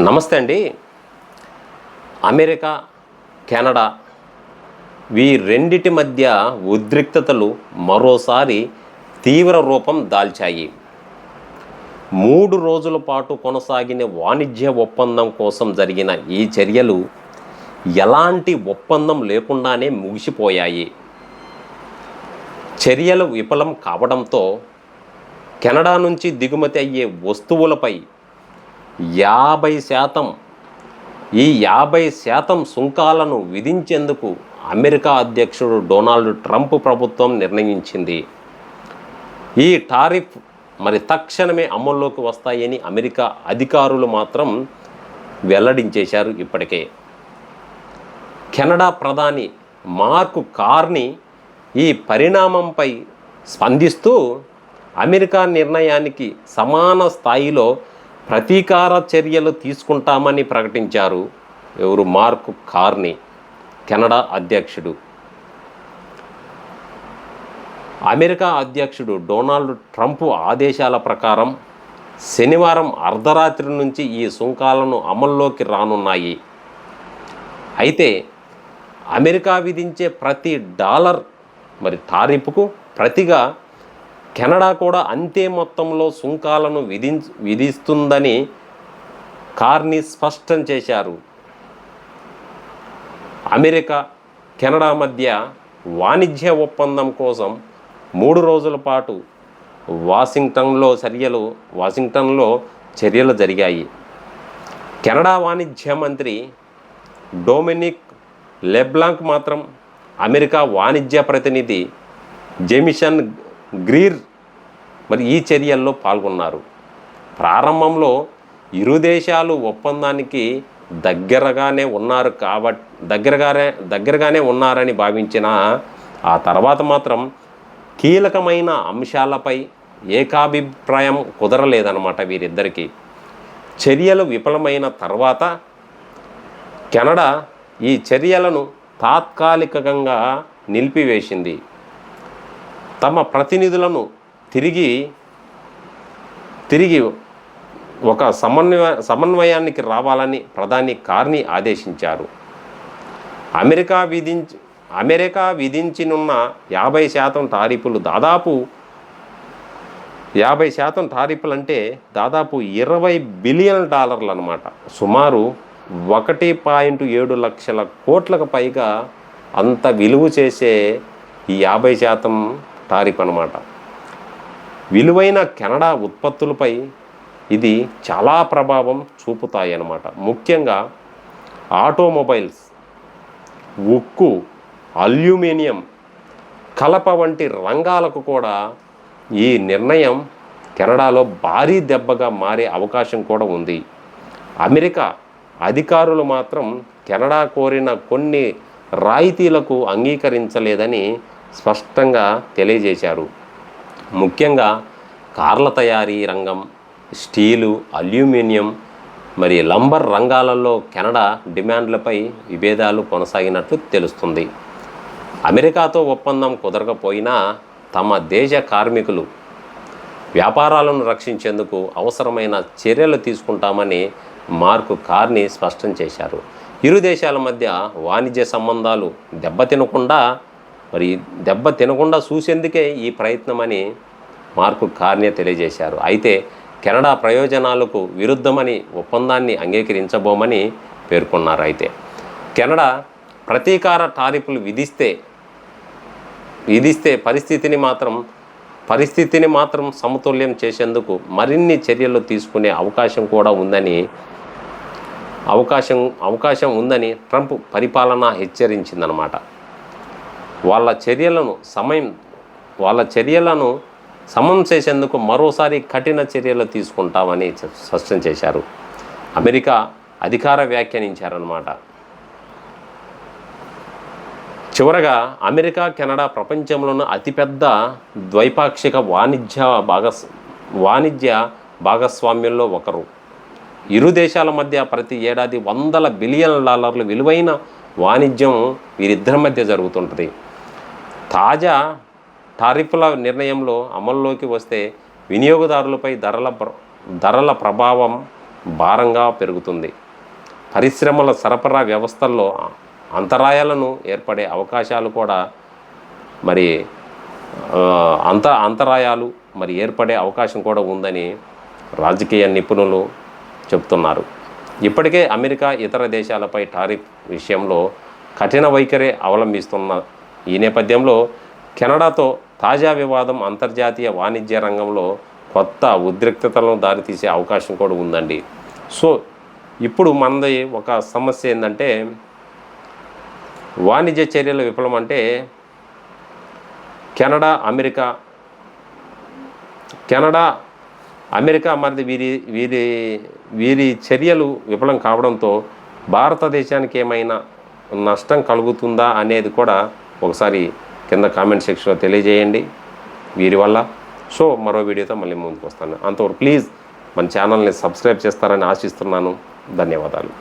నమస్తే అండి. America, Canada ఈ రెండిటి మధ్య ఉద్రిక్తతలు మరోసారి తీవ్ర రూపం దాల్చాయి. 3 రోజుల పాటు కొనసాగిన వాణిజ్య ఒప్పందం కోసం జరిగిన ఈ చర్యలు ఎలాంటి ఒప్పందం లేకుండానే ముగిసిపోయాయి. చర్యలు విఫలం కావడంతో కెనడా నుంచి దిగుమతి అయ్యే వస్తువులపై 50% ఈ 50% సుంకాలను విధించేందుకు అమెరికా అధ్యక్షుడు డొనాల్డ్ ట్రంప్ ప్రభుత్వం నిర్ణయించింది. ఈ టారిఫ్ తక్షణమే అమల్లోకి వస్తాయని అమెరికా అధికారులు మాత్రం వెల్లడించేశారు. ఇప్పటికే కెనడా ప్రధాని మార్క్ కార్నీ ఈ పరిణామంపై స్పందిస్తూ అమెరికా నిర్ణయానికి సమాన స్థాయిలో ప్రతీకార చర్యలు తీసుకుంటామని ప్రకటించారు. మార్క్ కార్నీ, కెనడా అధ్యక్షుడు. అమెరికా అధ్యక్షుడు డొనాల్డ్ ట్రంప్ ఆదేశాల ప్రకారం శనివారం అర్ధరాత్రి నుంచి ఈ సుంకాలను అమల్లోకి రానున్నాయి. అయితే అమెరికా విధించే ప్రతి డాలర్ టారిఫ్కు ప్రతిగా కెనడా కూడా అంతే మొత్తంలో సుంకాలను విధిస్తుందని కార్నీ స్పష్టం చేశారు. అమెరికా, కెనడా మధ్య వాణిజ్య ఒప్పందం కోసం 3 రోజుల పాటు వాషింగ్టన్లో చర్యలు జరిగాయి. కెనడా వాణిజ్య మంత్రి డొమినిక్ లెబ్లాంక్ మాత్రం అమెరికా వాణిజ్య ప్రతినిధి జేమిసన్ గ్రీర్ ఈ చర్యల్లో పాల్గొన్నారు. ప్రారంభంలో ఇరు దేశాలు ఒప్పందానికి దగ్గరగానే ఉన్నారని భావించిన ఆ తర్వాత మాత్రం కీలకమైన అంశాలపై ఏకాభిప్రాయం కుదరలేదన్నమాట వీరిద్దరికీ. చర్యలు విఫలమైన తర్వాత కెనడా ఈ చర్యలను తాత్కాలికంగా నిలిపివేసింది. తమ ప్రతినిధులను తిరిగి ఒక సమన్వయానికి రావాలని ప్రధాని కార్నీ ఆదేశించారు. అమెరికా విధించనున్న 50% టారిఫ్లు దాదాపు 50% టారిఫ్లు అంటే దాదాపు $20 బిలియన్ అన్నమాట. సుమారు 1.7 లక్షల కోట్లకు పైగా అంత విలువ చేసే ఈ 50% టారిఫ్ అన్నమాట. విలువైన కెనడా ఉత్పత్తులపై ఇది చాలా ప్రభావం చూపుతాయి అన్నమాట. ముఖ్యంగా ఆటోమొబైల్స్, ఉక్కు, అల్యూమినియం, కలప వంటి రంగాలకు కూడా ఈ నిర్ణయం కెనడాలో భారీ దెబ్బగా మారే అవకాశం కూడా ఉంది. అమెరికా అధికారులు మాత్రం కెనడా కోరిన కొన్ని రాయితీలకు అంగీకరించలేదని స్పష్టంగా తెలియజేశారు. ముఖ్యంగా కార్ల తయారీ రంగం, స్టీలు, అల్యూమినియం లంబర్ రంగాలలో కెనడా డిమాండ్లపై విభేదాలు కొనసాగినట్లు తెలుస్తుంది. అమెరికాతో ఒప్పందం కుదరకపోయినా తమ దేశ కార్మికులు వ్యాపారాలను రక్షించేందుకు అవసరమైన చర్యలు తీసుకుంటామని మార్క్ కార్నీ స్పష్టం చేశారు. ఇరు దేశాల మధ్య వాణిజ్య సంబంధాలు దెబ్బతినకుండా చూసేందుకే ఈ ప్రయత్నమని మార్క్ కార్నీ తెలియజేశారు. అయితే కెనడా ప్రయోజనాలకు విరుద్ధమని ఒప్పందాన్ని అంగీకరించబోమని పేర్కొన్నారు. అయితే కెనడా ప్రతీకార టారిఫ్లు విధిస్తే పరిస్థితిని మాత్రం సమతుల్యం చేసేందుకు మరిన్ని చర్యలు తీసుకునే అవకాశం ఉందని ట్రంప్ పరిపాలన హెచ్చరించిందనమాట. వాళ్ళ చర్యలను సమం చేసేందుకు మరోసారి కఠిన చర్యలు తీసుకుంటామని స్పష్టం చేశారు. అమెరికా అధికార వ్యాఖ్యానించారన్నమాట. చివరగా అమెరికా, కెనడా ప్రపంచంలోని అతిపెద్ద ద్వైపాక్షిక వాణిజ్య భాగస్వామ్యంలో ఒకరు. ఇరు దేశాల మధ్య ప్రతి ఏడాది $100 బిలియన్ విలువైన వాణిజ్యం వీరిద్దరి మధ్య జరుగుతుంటుంది. తాజా టారిఫ్ల నిర్ణయంలో అమల్లోకి వస్తే వినియోగదారులపై ధరల ప్రభావం భారంగా పెరుగుతుంది. పరిశ్రమల సరఫరా వ్యవస్థల్లో అంతరాయాలను ఏర్పడే అవకాశాలు కూడా మరి అంతరాయాలు మరి ఏర్పడే అవకాశం కూడా ఉందని రాజకీయ నిపుణులు చెప్తున్నారు. ఇప్పటికే అమెరికా ఇతర దేశాలపై టారిఫ్ విషయంలో కఠిన వైఖరి అవలంబిస్తున్న ఈ నేపథ్యంలో కెనడాతో తాజా వివాదం అంతర్జాతీయ వాణిజ్య రంగంలో కొత్త ఉద్రిక్తతలను దారితీసే అవకాశం కూడా ఉందండి. సో ఇప్పుడు మనది ఒక సమస్య ఏంటంటే, వాణిజ్య చర్యల విఫలం అంటే కెనడా అమెరికా మరి వీరి చర్యలు విఫలం కావడంతో భారతదేశానికి ఏమైనా నష్టం కలుగుతుందా అనేది కూడా ఒకసారి కింద కామెంట్ సెక్షన్లో తెలియజేయండి వీరి వల్ల. సో మరో వీడియోతో మళ్ళీ ముందుకు వస్తాను. అంతవరకు ప్లీజ్ మన ఛానల్ని సబ్స్క్రైబ్ చేస్తారని ఆశిస్తున్నాను. ధన్యవాదాలు.